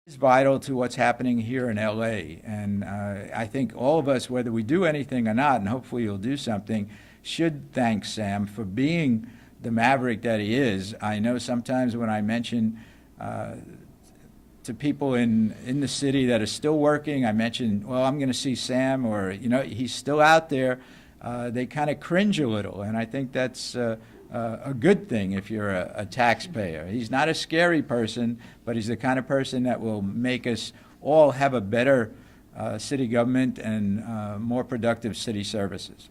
Is vital to what's happening here in LA. And I think all of us, whether we do anything or not, and hopefully you'll do something, should thank Sam for being the maverick that he is. I know sometimes when I mention to people in the city that are still working, I mention, well, I'm going to see Sam, or, you know, he's still out there. They kind of cringe a little, and I think that's a good thing if you're a taxpayer. He's not a scary person, but he's the kind of person that will make us all have a better city government and more productive city services.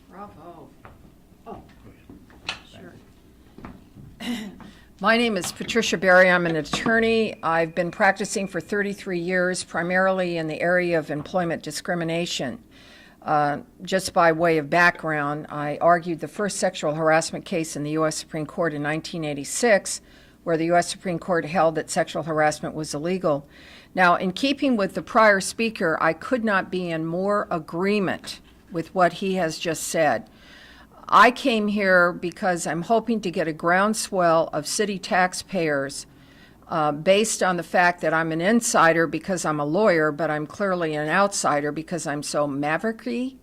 Bravo. Oh, sure. My name is Patricia Berry. I'm an attorney. I've been practicing for 33 years, primarily in the area of employment discrimination. Just by way of background, I argued the first sexual harassment case in the U.S. Supreme Court in 1986, where the U.S. Supreme Court held that sexual harassment was illegal. Now, in keeping with the prior speaker, I could not be in more agreement with what he has just said. I came here because I'm hoping to get a groundswell of city taxpayers based on the fact that I'm an insider because I'm a lawyer, but I'm clearly an outsider because I'm so mavericky.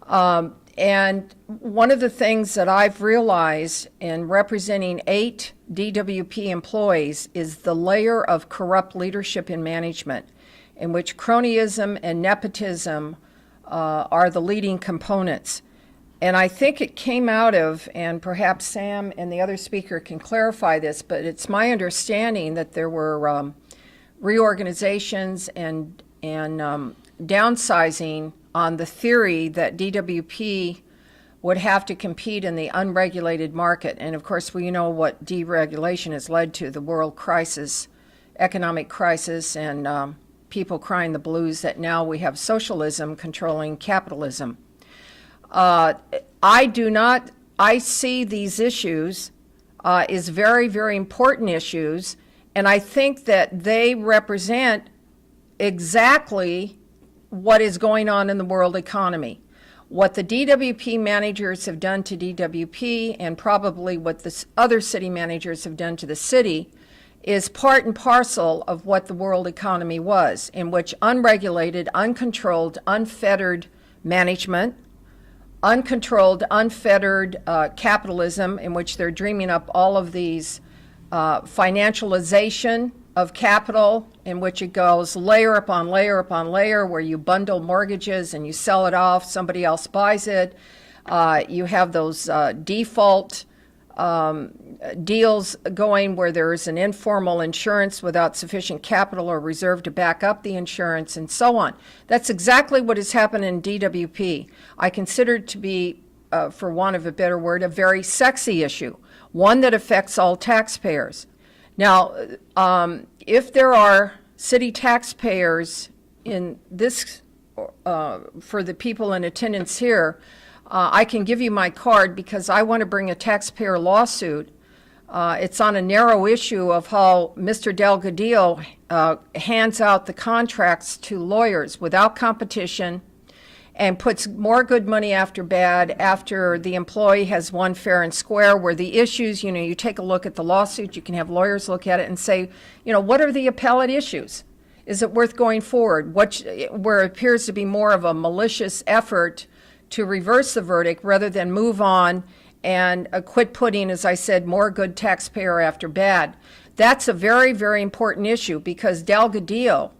And one of the things that I've realized in representing 8 DWP employees is the layer of corrupt leadership in management, in which cronyism and nepotism are the leading components. And I think it came out of, and perhaps Sam and the other speaker can clarify this, but it's my understanding that there were reorganizations and downsizing on the theory that DWP would have to compete in the unregulated market. And of course, we know what deregulation has led to, the world crisis, economic crisis, and people crying the blues that now we have socialism controlling capitalism. I see these issues as very, very important issues, and I think that they represent exactly what is going on in the world economy. What the DWP managers have done to DWP, and probably what the other city managers have done to the city, is part and parcel of what the world economy was, in which unregulated, uncontrolled, unfettered management, uncontrolled, unfettered capitalism, in which they're dreaming up all of these financialization of capital, in which it goes layer upon layer upon layer, where you bundle mortgages and you sell it off, somebody else buys it. You have those default deals going where there is an informal insurance without sufficient capital or reserve to back up the insurance, and so on. That's exactly what has happened in DWP. I consider it to be, for want of a better word, a very sexy issue, one that affects all taxpayers. Now, if there are city taxpayers in this, for the people in attendance here, I can give you my card because I want to bring a taxpayer lawsuit. It's on a narrow issue of how Mr. Delgadillo hands out the contracts to lawyers without competition and puts more good money after bad after the employee has won fair and square, where the issues, you know, you take a look at the lawsuit, you can have lawyers look at it and say, you know, what are the appellate issues? Is it worth going forward? Where it appears to be more of a malicious effort to reverse the verdict rather than move on and quit putting, as I said, more good taxpayer after bad. That's a very, very important issue because Delgadillo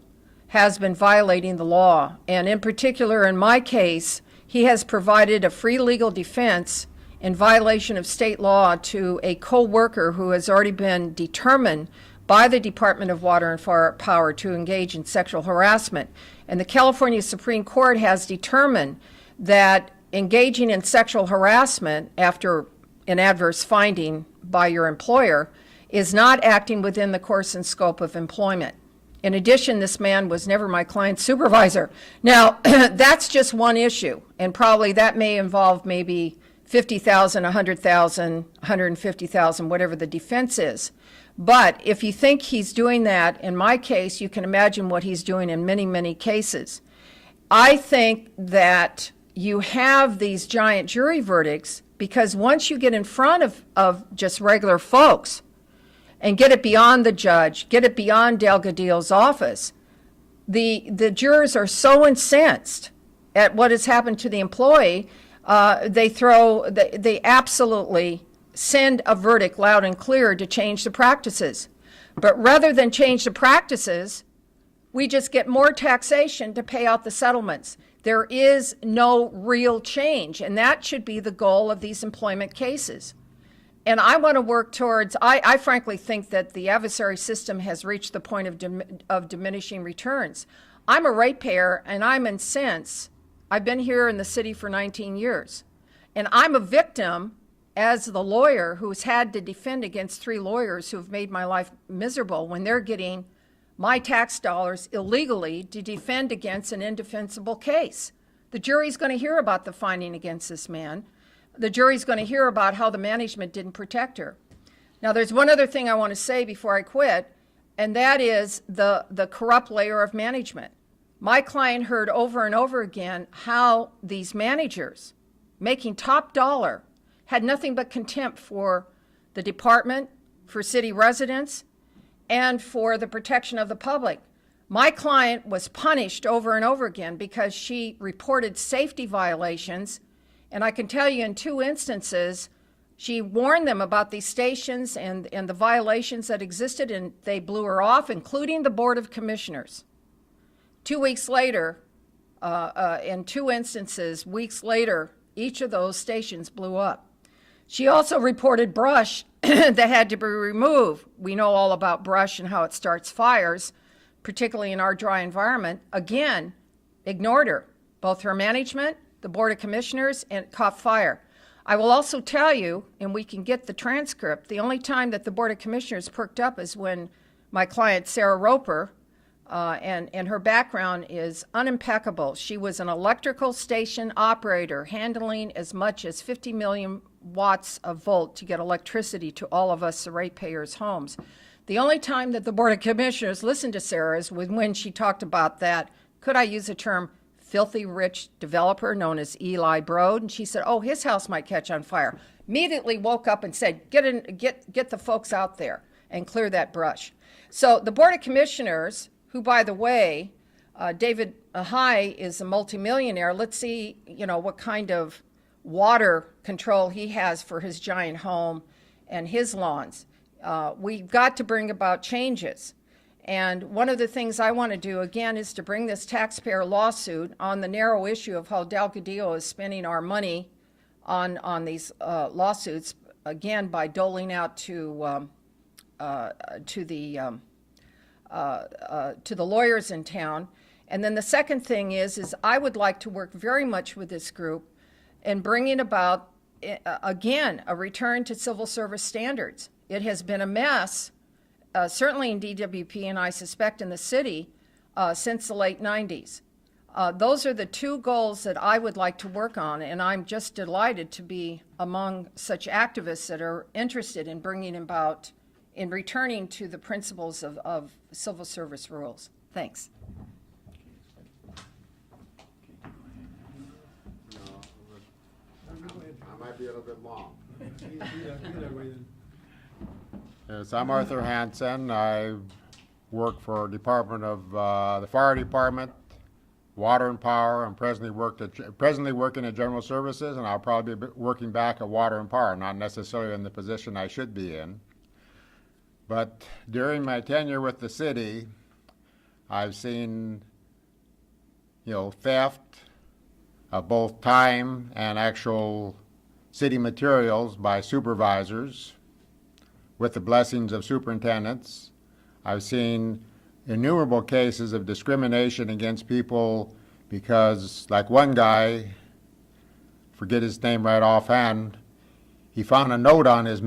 has been violating the law. And in particular, in my case, he has provided a free legal defense in violation of state law to a co-worker who has already been determined by the Department of Water and Power to engage in sexual harassment. And the California Supreme Court has determined that engaging in sexual harassment after an adverse finding by your employer is not acting within the course and scope of employment. In addition, this man was never my client's supervisor. Now, that's just one issue, and probably that may involve maybe 50,000, 100,000, 150,000, whatever the defense is. But if you think he's doing that, in my case, you can imagine what he's doing in many, many cases. I think that you have these giant jury verdicts because once you get in front of just regular folks, and get it beyond the judge, get it beyond Delgadillo's office. The jurors are so incensed at what has happened to the employee, they absolutely send a verdict loud and clear to change the practices. But rather than change the practices, we just get more taxation to pay out the settlements. There is no real change, and that should be the goal of these employment cases. And I want to work towards, I frankly think that the adversary system has reached the point of diminishing returns. I'm a ratepayer, and I'm incensed. I've been here in the city for 19 years, and I'm a victim as the lawyer who's had to defend against 3 lawyers who have made my life miserable when they're getting my tax dollars illegally to defend against an indefensible case. The jury's going to hear about the finding against this man. The jury's going to hear about how the management didn't protect her. Now, there's one other thing I want to say before I quit, and that is the corrupt layer of management. My client heard over and over again how these managers making top dollar had nothing but contempt for the department, for city residents, and for the protection of the public. My client was punished over and over again because she reported safety violations, and I can tell you in 2 instances, she warned them about these stations and the violations that existed, and they blew her off, including the Board of Commissioners. 2 weeks later, in 2 instances, weeks later, each of those stations blew up. She also reported brush that had to be removed. We know all about brush and how it starts fires, particularly in our dry environment. Again, ignored her. Both her management, the Board of Commissioners, and caught fire. I will also tell you, and we can get the transcript, the only time that the Board of Commissioners perked up is when my client, Sarah Roper, and her background is unimpeccable. She was an electrical station operator handling as much as 50 million watts of volt to get electricity to all of us, the ratepayers' homes. The only time that the Board of Commissioners listened to Sarah is when she talked about that, could I use the term filthy rich developer known as Eli Broad? And she said, oh, his house might catch on fire. Immediately woke up and said, get the folks out there and clear that brush. So the Board of Commissioners, who, by the way, David High is a multimillionaire. Let's see, what kind of water control he has for his giant home and his lawns. We've got to bring about changes. And one of the things I want to do, again, is to bring this taxpayer lawsuit on the narrow issue of how Delgadillo is spending our money on these lawsuits, again, by doling out to the lawyers in town. And then the second thing is I would like to work very much with this group in bringing about, again, a return to civil service standards. It has been a mess, certainly in DWP, and I suspect in the city, since the late 90s. Those are the 2 goals that I would like to work on, and I'm just delighted to be among such activists that are interested in bringing about, in returning to the principles of civil service rules. Thanks. I might be a little bit long. Yes, I'm Arthur Hansen. I work for Department of the Fire Department, Water and Power. I'm presently working at General Services, and I'll probably be working back at Water and Power, not necessarily in the position I should be in. But during my tenure with the city, I've seen, theft of both time and actual city materials by supervisors with the blessings of superintendents. I've seen innumerable cases of discrimination against people because, like one guy, forget his name right offhand, he found a note on his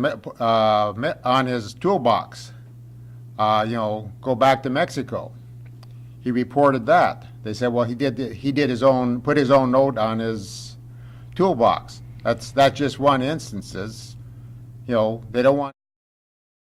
toolbox, go back to Mexico. He reported that. They said, well, he put his own note on his toolbox. That's just one instances. They don't want